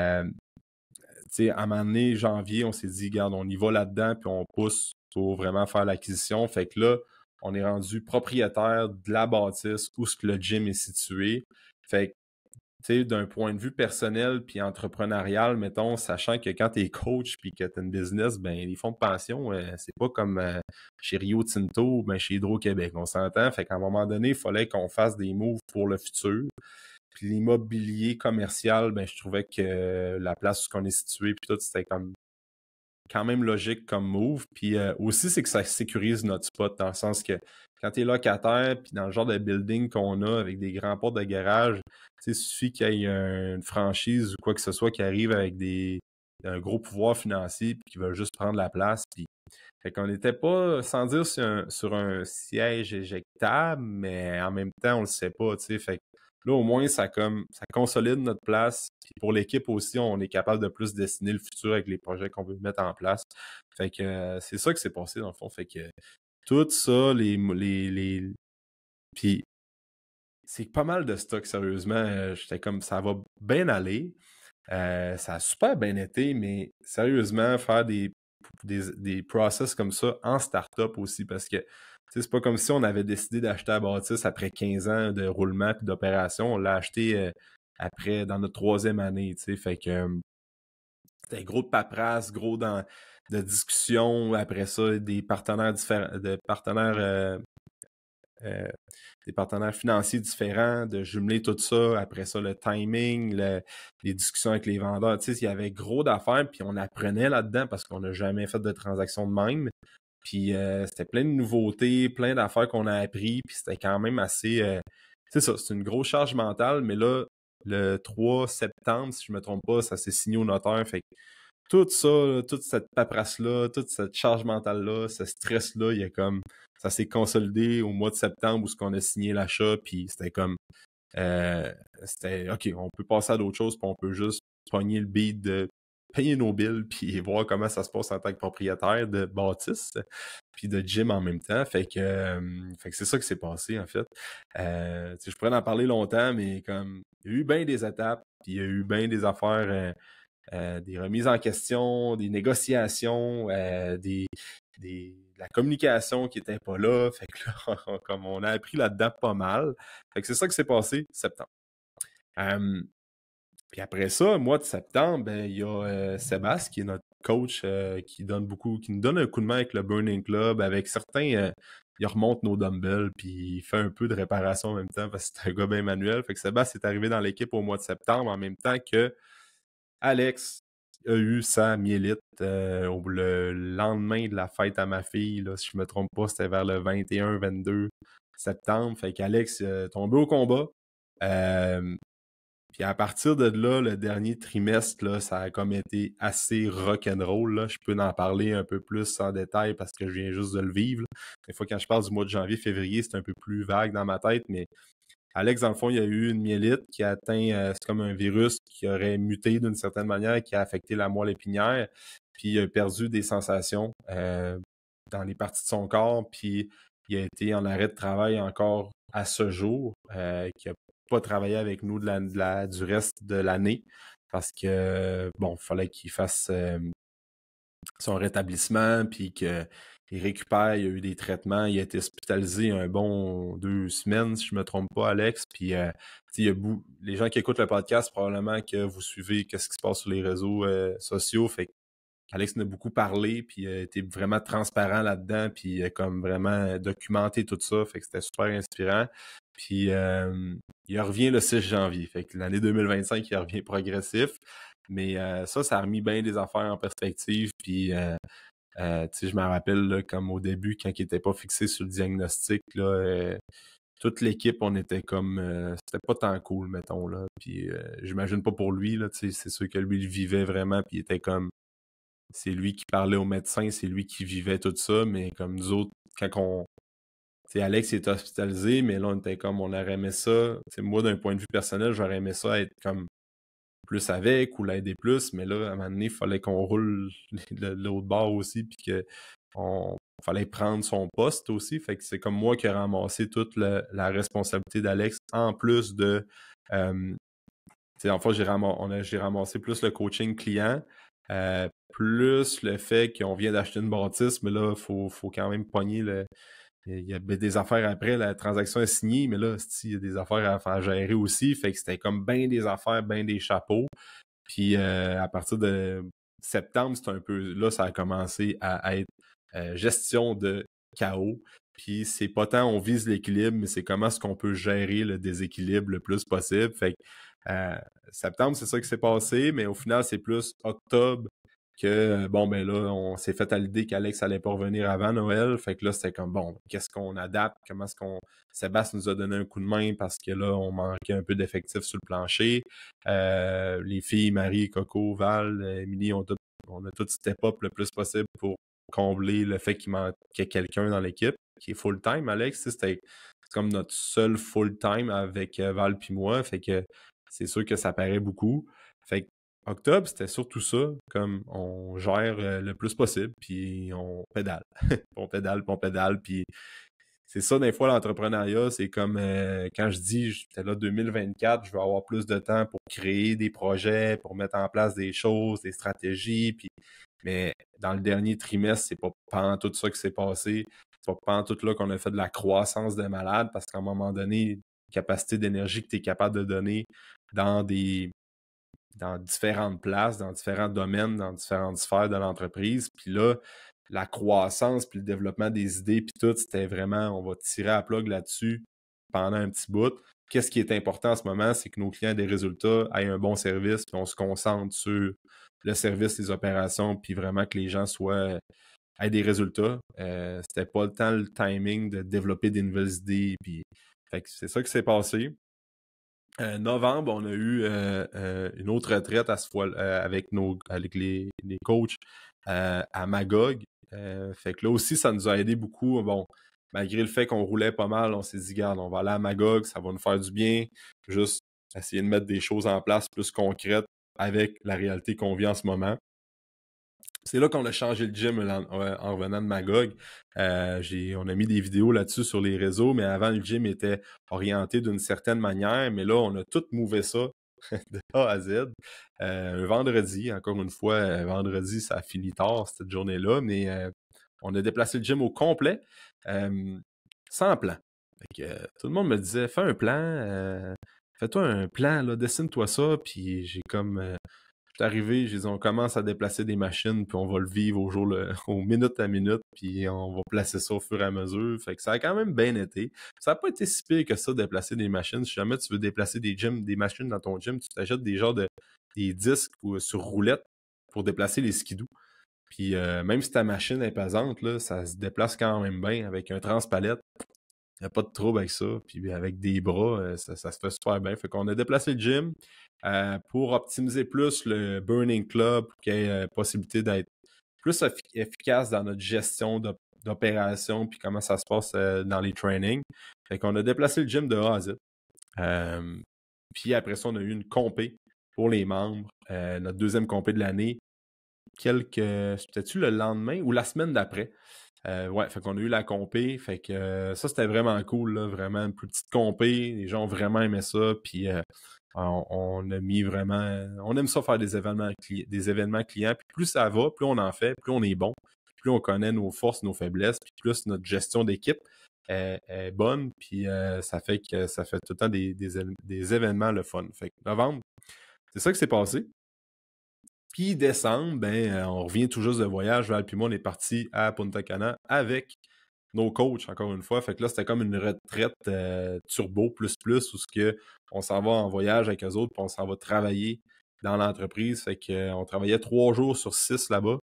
sais, à un moment donné, janvier, on s'est dit, regarde, on y va là-dedans, puis on pousse pour vraiment faire l'acquisition. Fait que là, on est rendu propriétaire de la bâtisse où ce que le gym est situé. Fait que, tu sais, d'un point de vue personnel puis entrepreneurial, mettons, sachant que quand tu es coach puis que tu as une business, ben les fonds de pension, c'est pas comme chez Rio Tinto ou ben, chez Hydro-Québec. On s'entend. Fait qu'à un moment donné, il fallait qu'on fasse des moves pour le futur. Puis l'immobilier commercial, ben je trouvais que la place où on est situé puis tout, c'était comme quand même logique comme move. Puis aussi, c'est que ça sécurise notre spot dans le sens que quand tu es locataire, puis dans le genre de building qu'on a avec des grands portes de garage, il suffit qu'il y ait une franchise ou quoi que ce soit qui arrive avec un gros pouvoir financier puis qui veulent juste prendre la place. Puis, fait qu'on n'était pas, sans dire sur un siège éjectable, mais en même temps, on le sait pas, tu sais. Fait que là, au moins, ça consolide notre place. Puis pour l'équipe aussi, on est capable de plus dessiner le futur avec les projets qu'on veut mettre en place. Fait que c'est ça qui s'est passé dans le fond. Fait que tout ça, puis c'est pas mal de stock, sérieusement. J'étais comme, ça va bien aller. Ça a super bien été, mais sérieusement, faire des process comme ça en start-up aussi, parce que c'est pas comme si on avait décidé d'acheter la bâtisse après 15 ans de roulement et d'opération. On l'a acheté après, dans notre 3e année, tu sais. Fait que c'était gros de paperasse, gros de discussions. Après ça, des partenaires différents, euh, des partenaires financiers différents, de jumeler tout ça. Après ça, le timing, les discussions avec les vendeurs. Tu sais, il y avait gros d'affaires, puis on apprenait là-dedans parce qu'on n'a jamais fait de transaction de même. Puis c'était plein de nouveautés, plein d'affaires qu'on a appris, puis c'était quand même assez... c'est ça, c'est une grosse charge mentale, mais là, le 3 septembre, si je me trompe pas, ça s'est signé au notaire. Fait que tout ça, là, toute cette paperasse-là, toute cette charge mentale-là, ce stress-là, il y a comme ça s'est consolidé au mois de septembre où ce qu'on a signé l'achat, puis c'était comme c'était OK, on peut passer à d'autres choses, puis on peut juste pogner le beat de payer nos bills, puis voir comment ça se passe en tant que propriétaire de bâtisse, puis de gym en même temps. Fait que c'est ça qui s'est passé, en fait. Je pourrais en parler longtemps, mais comme il y a eu bien des étapes, puis il y a eu bien des affaires, des remises en question, des négociations, de la communication qui n'était pas là. Fait que là, comme on a appris là-dedans pas mal. Fait que c'est ça qui s'est passé septembre. Puis après ça, mois de septembre, ben, il y a Sébastien, qui est notre coach, qui nous donne un coup de main avec le Burning Club, avec certains, il remonte nos dumbbells, puis il fait un peu de réparation en même temps, parce que c'est un gars bien manuel. Fait que Sébastien est arrivé dans l'équipe au mois de septembre, en même temps que Alex a eu sa myélite le lendemain de la fête à ma fille, là, si je me trompe pas, c'était vers le 21-22 septembre. Fait qu'Alex est tombé au combat. Puis à partir de là, le dernier trimestre, là, ça a comme été assez rock'n'roll, là. Je peux en parler un peu plus en détail parce que je viens juste de le vivre, là. Des fois, quand je parle du mois de janvier, février, c'est un peu plus vague dans ma tête, mais Alex, dans le fond, il y a eu une myélite qui a atteint, c'est comme un virus qui aurait muté d'une certaine manière, qui a affecté la moelle épinière, puis il a perdu des sensations dans les parties de son corps, puis il a été en arrêt de travail encore à ce jour, qui n'a pas travaillé avec nous du reste de l'année parce que, bon, il fallait qu'il fasse son rétablissement, puis qu'il récupère, il y a eu des traitements, il a été hospitalisé un bon 2 semaines, si je me trompe pas, Alex. Puis, il y a les gens qui écoutent le podcast, probablement que vous suivez qu'est-ce qui se passe sur les réseaux sociaux. Fait que Alex en a beaucoup parlé, puis a été vraiment transparent là-dedans, puis il a comme vraiment documenté tout ça. Fait que c'était super inspirant. Puis, il revient le 6 janvier. Fait que l'année 2025, il revient progressif. Mais ça a remis bien des affaires en perspective. Puis, je me rappelle, là, comme au début, quand il n'était pas fixé sur le diagnostic, là, toute l'équipe, on était comme... c'était pas tant cool, mettons, là. Puis, j'imagine pas pour lui, là, c'est sûr que lui, il vivait vraiment, puis il était comme... C'est lui qui parlait au médecin, c'est lui qui vivait tout ça, mais comme nous autres, quand on... Alex est hospitalisé, mais là, on était comme, on aurait aimé ça. Moi, d'un point de vue personnel, j'aurais aimé ça être comme plus avec ou l'aider plus, mais là, à un moment donné, il fallait qu'on roule l'autre bord aussi, puis que fallait prendre son poste aussi. Fait que c'est comme moi qui ai ramassé toute la responsabilité d'Alex, en plus de... en fait, j'ai ramassé plus le coaching client, plus le fait qu'on vient d'acheter une bâtisse, mais là, il faut quand même pogner le... Il y a des affaires après, la transaction est signée, mais là, il y a des affaires à faire gérer aussi. Fait que c'était comme bien des affaires, bien des chapeaux. Puis à partir de septembre, c'est un peu là, ça a commencé à être gestion de chaos. Puis c'est pas tant on vise l'équilibre, mais c'est comment est-ce qu'on peut gérer le déséquilibre le plus possible. Fait que septembre, c'est ça qui s'est passé, mais au final, c'est plus octobre que, bon, ben là, on s'est fait à l'idée qu'Alex allait pas revenir avant Noël. Fait que là, c'était comme, bon, qu'est-ce qu'on adapte? Comment est-ce qu'on... Sébastien nous a donné un coup de main parce que là, on manquait un peu d'effectifs sur le plancher. Les filles, Marie, Coco, Val, Émilie, on a tout step up le plus possible pour combler le fait qu'il manquait quelqu'un dans l'équipe qui est full-time. Alex, c'est comme notre seul full-time avec Val puis moi. Fait que c'est sûr que ça paraît beaucoup. Fait que octobre, c'était surtout ça, comme on gère le plus possible, puis on pédale. On pédale, puis on pédale, puis c'est ça, des fois, l'entrepreneuriat, c'est comme quand je dis, j'étais là 2024, je vais avoir plus de temps pour créer des projets, pour mettre en place des choses, des stratégies, puis mais dans le dernier trimestre, c'est pas tout ça qui s'est passé. C'est pas tout là qu'on a fait de la croissance de malade, parce qu'à un moment donné, capacité d'énergie que tu es capable de donner dans différentes places, dans différents domaines, dans différentes sphères de l'entreprise. Puis là, la croissance, puis le développement des idées, puis tout, c'était vraiment, on va tirer à plug là-dessus pendant un petit bout. Qu'est-ce qui est important en ce moment, c'est que nos clients aient des résultats, aient un bon service, puis on se concentre sur le service, les opérations, puis vraiment que les gens aient des résultats. C'était pas le temps, le timing de développer des nouvelles idées, puis fait que c'est ça qui s'est passé. Novembre, on a eu une autre retraite à ce fois avec les coachs à Magog. Fait que là aussi, ça nous a aidé beaucoup. Bon, malgré le fait qu'on roulait pas mal, on s'est dit, regarde, on va aller à Magog, ça va nous faire du bien. Juste essayer de mettre des choses en place plus concrètes avec la réalité qu'on vit en ce moment. C'est là qu'on a changé le gym en revenant de Magog. On a mis des vidéos là-dessus sur les réseaux, mais avant, le gym était orienté d'une certaine manière, mais là, on a tout mouvé ça de A à Z. Un vendredi, encore une fois, vendredi, ça a fini tard, cette journée-là, mais on a déplacé le gym au complet, sans plan. Fait que, tout le monde me disait, fais un plan, fais-toi un plan, là, dessine-toi ça, puis j'ai comme... Je suis arrivé, j'ai dit, on commence à déplacer des machines, puis on va le vivre au minute à minute, puis on va placer ça au fur et à mesure. Fait que ça a quand même bien été. Ça n'a pas été si pire que ça, déplacer des machines. Si jamais tu veux déplacer des machines dans ton gym, tu t'achètes des disques sur roulette pour déplacer les skidoo. Puis même si ta machine est pesante, là, ça se déplace quand même bien avec un transpalette. Il n'y a pas de trouble avec ça. Puis avec des bras, ça se fait super bien. Fait qu'on a déplacé le gym pour optimiser plus le Burning Club, pour qu'il y ait possibilité d'être plus efficace dans notre gestion d'opération puis comment ça se passe dans les trainings. Fait qu'on a déplacé le gym de A à Z. Puis après ça, on a eu une compé pour les membres. Notre deuxième compé de l'année. C'était-tu le lendemain ou la semaine d'après? Ouais, fait qu'on a eu la compé, fait que ça c'était vraiment cool, là, vraiment une plus petite compé, les gens ont vraiment aimé ça, puis on a mis vraiment, on aime ça faire des événements clients, puis plus ça va, plus on en fait, plus on est bon, plus on connaît nos forces, nos faiblesses, puis plus notre gestion d'équipe est bonne, puis ça fait que ça fait tout le temps des événements le fun. Fait que novembre, c'est ça qui s'est passé. Puis décembre, ben, on revient tout juste de voyage. Val puis moi, on est parti à Punta Cana avec nos coachs, encore une fois. Fait que là, c'était comme une retraite turbo plus où ce que on s'en va en voyage avec eux autres, puis on s'en va travailler dans l'entreprise. Fait que on travaillait 3 jours sur 6 là-bas.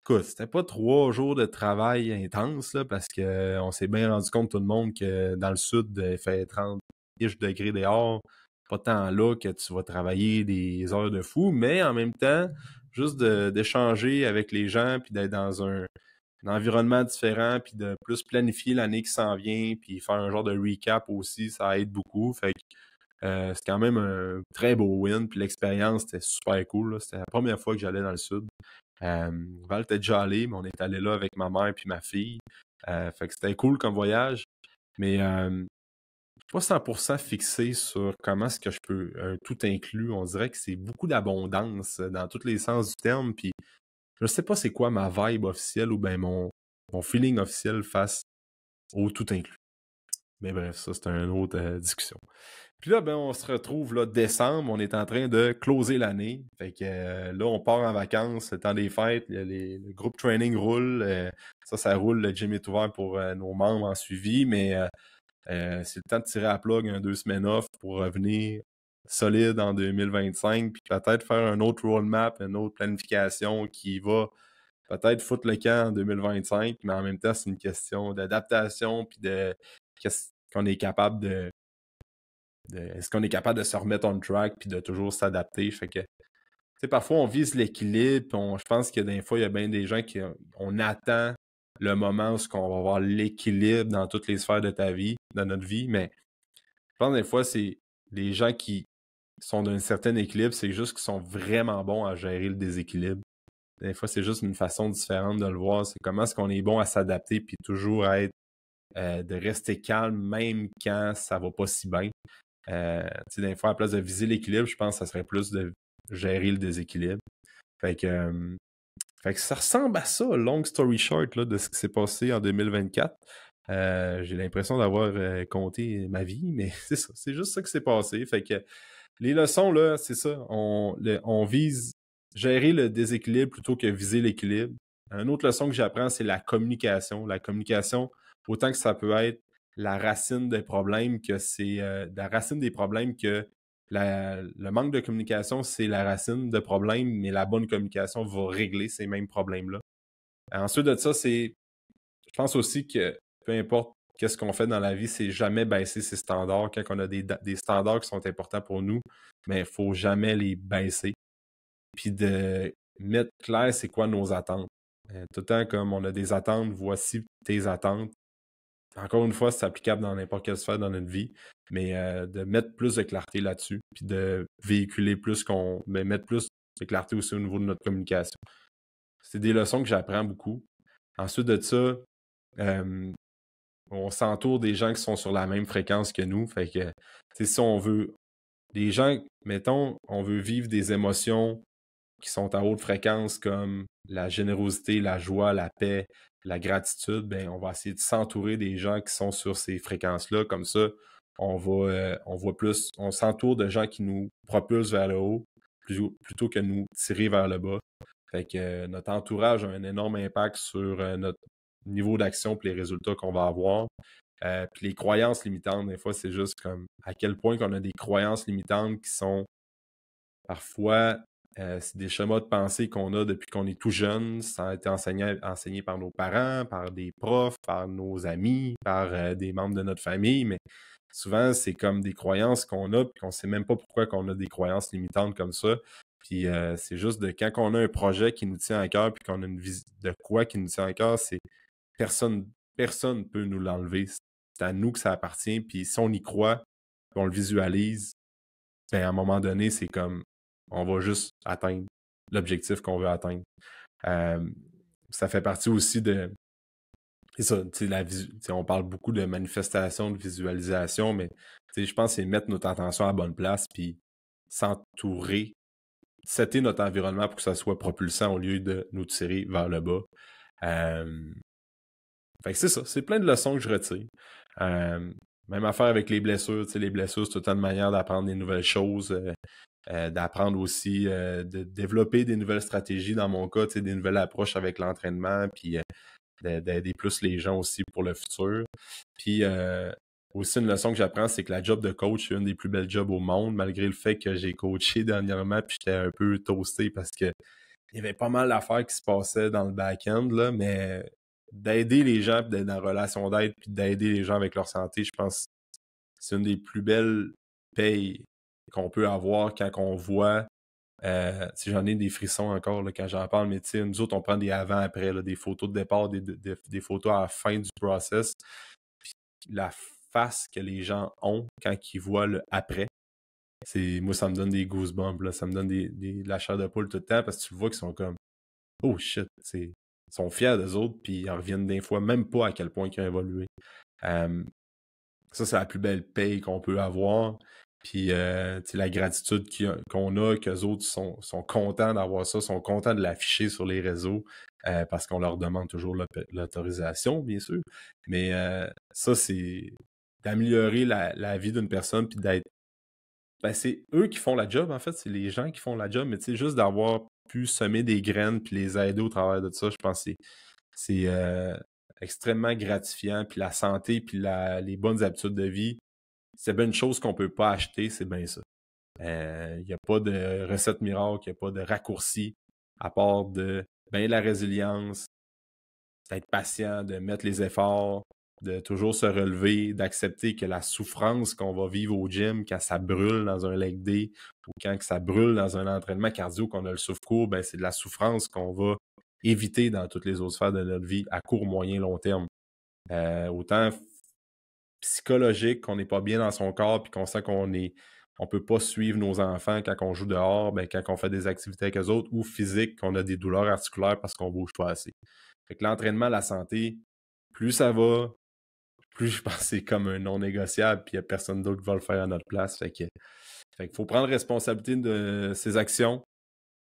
Écoute, c'était pas 3 jours de travail intense, là, parce que on s'est bien rendu compte tout le monde que dans le sud, il fait 30 degrés dehors. Pas tant là que tu vas travailler des heures de fou, mais en même temps, juste d'échanger avec les gens, puis d'être dans un environnement différent, puis de plus planifier l'année qui s'en vient, puis faire un genre de recap aussi, ça aide beaucoup. Fait que c'est quand même un très beau win, puis l'expérience était super cool, là. C'était la première fois que j'allais dans le sud. Val était déjà allé, mais on est allé là avec ma mère puis ma fille. Fait que c'était cool comme voyage, mais je suis pas 100% fixé sur comment est-ce que je peux tout inclus. On dirait que c'est beaucoup d'abondance dans tous les sens du terme, puis je sais pas c'est quoi ma vibe officielle ou ben mon feeling officiel face au tout inclus. Mais bref, ça c'est une autre discussion. Puis là, ben, on se retrouve là, décembre, on est en train de closer l'année. Fait que là, on part en vacances, le temps des fêtes, le groupe training roule. Ça roule, le gym est ouvert pour nos membres en suivi, mais c'est le temps de tirer à la plug 2 semaines off pour revenir solide en 2025, puis peut-être faire un autre roadmap, une autre planification qui va peut-être foutre le camp en 2025, mais en même temps, c'est une question d'adaptation, puis de qu'est-ce qu'on est capable est-ce qu'on est capable de se remettre on track puis de toujours s'adapter. Fait que, tu sais, parfois, on vise l'équilibre. Je pense que des fois, il y a bien des gens qui on attend le moment où on va avoir l'équilibre dans toutes les sphères de ta vie, de notre vie. Mais je pense que des fois, c'est les gens qui sont d'un certain équilibre, c'est juste qu'ils sont vraiment bons à gérer le déséquilibre. Des fois, c'est juste une façon différente de le voir. C'est comment est-ce qu'on est bon à s'adapter puis toujours à être de rester calme même quand ça va pas si bien. Tu sais, des fois, à la place de viser l'équilibre, je pense que ça serait plus de gérer le déséquilibre. Fait que, fait que ça ressemble à ça, long story short, là, de ce qui s'est passé en 2024. J'ai l'impression d'avoir compté ma vie, mais c'est ça, c'est juste ça qui s'est passé. Fait que les leçons, là, c'est ça. On vise gérer le déséquilibre plutôt que viser l'équilibre. Une autre leçon que j'apprends, c'est la communication. La communication, autant que ça peut être la racine des problèmes, que c'est la racine des problèmes que le manque de communication, c'est la racine de problèmes, mais la bonne communication va régler ces mêmes problèmes-là. Ensuite de ça, je pense aussi que peu importe qu'est-ce qu'on fait dans la vie, c'est jamais baisser ses standards. Quand on a des standards qui sont importants pour nous, mais il ne faut jamais les baisser. Puis de mettre clair c'est quoi nos attentes. Tout le temps comme on a des attentes, voici tes attentes. Encore une fois, c'est applicable dans n'importe quelle sphère dans notre vie, mais de mettre plus de clarté là-dessus, puis de véhiculer mais mettre plus de clarté aussi au niveau de notre communication. C'est des leçons que j'apprends beaucoup. Ensuite de ça, on s'entoure des gens qui sont sur la même fréquence que nous. Fait que, si on veut, des gens, mettons, on veut vivre des émotions qui sont à haute fréquence comme la générosité, la joie, la paix, la gratitude, ben, on va essayer de s'entourer des gens qui sont sur ces fréquences-là. Comme ça, on voit plus, on s'entoure de gens qui nous propulsent vers le haut plutôt que nous tirer vers le bas. Fait que notre entourage a un énorme impact sur notre niveau d'action et les résultats qu'on va avoir. Puis les croyances limitantes, des fois, c'est juste comme à quel point qu'on a des croyances limitantes qui sont parfois c'est des schémas de pensée qu'on a depuis qu'on est tout jeune. Ça a été enseigné par nos parents, par des profs, par nos amis, par des membres de notre famille, mais souvent, c'est comme des croyances qu'on a, puis qu'on ne sait même pas pourquoi qu'on a des croyances limitantes comme ça. Puis c'est juste de quand on a un projet qui nous tient à cœur, puis qu'on a une vision de quoi qui nous tient à cœur, c'est personne ne peut nous l'enlever. C'est à nous que ça appartient. Puis si on y croit, puis on le visualise, ben, à un moment donné, c'est comme on va juste atteindre l'objectif qu'on veut atteindre. Ça fait partie aussi de c'est ça, tu sais, on parle beaucoup de manifestation, de visualisation, mais tu sais, je pense que c'est mettre notre attention à la bonne place, puis s'entourer, setter notre environnement pour que ça soit propulsant au lieu de nous tirer vers le bas. Euh, Fait que c'est ça, c'est plein de leçons que je retire. Euh, Même affaire avec les blessures, tu sais, les blessures, c'est tout le temps une manière d'apprendre des nouvelles choses, d'apprendre aussi, de développer des nouvelles stratégies, dans mon cas, tu sais, des nouvelles approches avec l'entraînement, puis d'aider plus les gens aussi pour le futur. Puis aussi, une leçon que j'apprends, c'est que la job de coach, c'est une des plus belles jobs au monde, malgré le fait que j'ai coaché dernièrement, puis j'étais un peu toasté parce que il y avait pas mal d'affaires qui se passaient dans le back-end, là, mais d'aider les gens, puis d'être dans la relation d'aide, puis d'aider les gens avec leur santé, je pense que c'est une des plus belles payes qu'on peut avoir quand on voit. Si j'en ai des frissons encore là, quand j'en parle, mais nous autres, on prend des avant-après, là, des photos de départ, des photos à la fin du process. Puis la face que les gens ont quand ils voient le après, moi, ça me donne des goosebumps, là, ça me donne de la chair de poule tout le temps parce que tu le vois qu'ils sont comme oh shit, ils sont fiers d'eux autres, puis ils en reviennent des fois même pas à quel point ils ont évolué. Euh, Ça, c'est la plus belle paye qu'on peut avoir. Puis la gratitude qu'on a, qu'eux autres sont contents d'avoir ça, sont contents de l'afficher sur les réseaux, parce qu'on leur demande toujours l'autorisation, bien sûr. Mais ça, c'est d'améliorer la vie d'une personne, puis d'être. Ben, c'est eux qui font la job, en fait, c'est les gens qui font la job, mais tu sais, juste d'avoir pu semer des graines puis les aider au travers de ça, je pense que c'est extrêmement gratifiant. Puis la santé, puis les bonnes habitudes de vie, c'est bien une chose qu'on peut pas acheter, c'est bien ça. Il n'y a pas de recette miracle, il n'y a pas de raccourci, à part de la résilience, d'être patient, de mettre les efforts, de toujours se relever, d'accepter que la souffrance qu'on va vivre au gym quand ça brûle dans un leg day ou quand ça brûle dans un entraînement cardio, qu'on a le souffle-court, ben c'est de la souffrance qu'on va éviter dans toutes les autres sphères de notre vie à court, moyen, long terme. Autant psychologique, qu'on n'est pas bien dans son corps puis qu'on sent on peut pas suivre nos enfants quand on joue dehors, ben quand on fait des activités avec eux autres, ou physique, qu'on a des douleurs articulaires parce qu'on bouge pas assez. Fait que l'entraînement, la santé, plus ça va, plus je pense que c'est comme un non négociable, puis il n'y a personne d'autre qui va le faire à notre place. Fait qu'il faut prendre responsabilité de ses actions,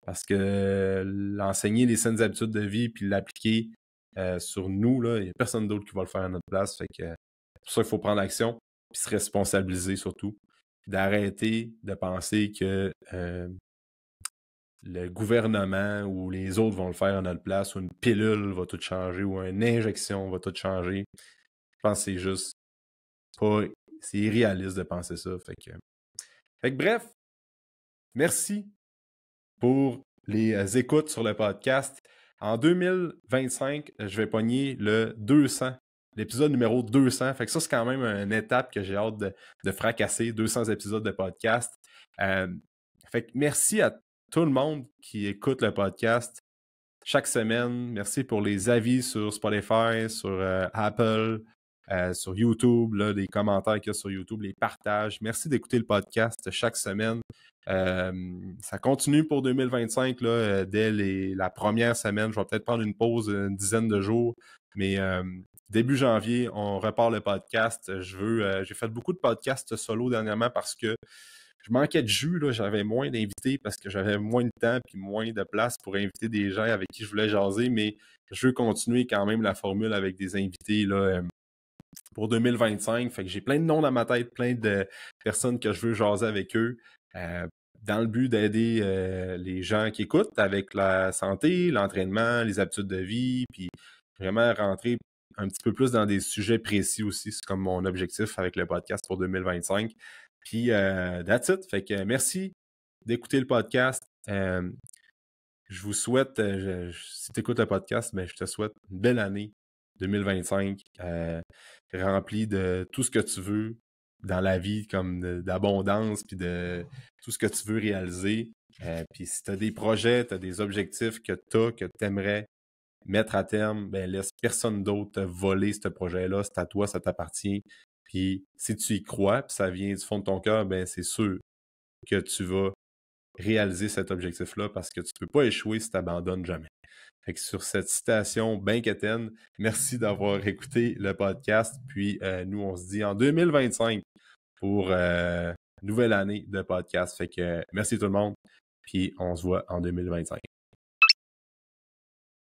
parce que l'enseigner les saines habitudes de vie puis l'appliquer sur nous, là, il n'y a personne d'autre qui va le faire à notre place. Fait que c'est pour ça qu'il faut prendre action, puis se responsabiliser surtout. Puis d'arrêter de penser que le gouvernement ou les autres vont le faire à notre place, ou une pilule va tout changer, ou une injection va tout changer. Je pense que c'est juste pas. C'est irréaliste de penser ça. Fait que bref, merci pour les écoutes sur le podcast. En 2025, je vais pogner le 200, l'épisode numéro 200. Fait que ça, c'est quand même une étape que j'ai hâte de fracasser, 200 épisodes de podcast. Fait que merci à tout le monde qui écoute le podcast chaque semaine. Merci pour les avis sur Spotify, sur Apple, sur YouTube, là, les commentaires qu'il y a sur YouTube, les partages. Merci d'écouter le podcast chaque semaine. Ça continue pour 2025, là, dès la première semaine. Je vais peut-être prendre une pause une dizaine de jours, mais début janvier, on repart le podcast. J'ai fait beaucoup de podcasts solo dernièrement parce que je manquais de jus, là, j'avais moins d'invités parce que j'avais moins de temps et moins de place pour inviter des gens avec qui je voulais jaser, mais je veux continuer quand même la formule avec des invités là, pour 2025. Fait que j'ai plein de noms dans ma tête, plein de personnes que je veux jaser avec eux, dans le but d'aider les gens qui écoutent avec la santé, l'entraînement, les habitudes de vie, puis vraiment rentrer un petit peu plus dans des sujets précis aussi. C'est comme mon objectif avec le podcast pour 2025. Puis, that's it. Fait que merci d'écouter le podcast. Je vous souhaite, si tu écoutes le podcast, ben, je te souhaite une belle année 2025, remplie de tout ce que tu veux dans la vie, comme d'abondance, puis de tout ce que tu veux réaliser. Puis si tu as des projets, tu as des objectifs que tu aimerais mettre à terme, ben laisse personne d'autre te voler ce projet-là. C'est à toi, ça t'appartient. Puis si tu y crois, puis ça vient du fond de ton cœur, ben c'est sûr que tu vas réaliser cet objectif-là parce que tu ne peux pas échouer si tu n'abandonnes jamais. Fait que sur cette citation bien quétaine, merci d'avoir écouté le podcast. Puis nous, on se dit en 2025 pour nouvelle année de podcast. Fait que merci tout le monde. Puis on se voit en 2025.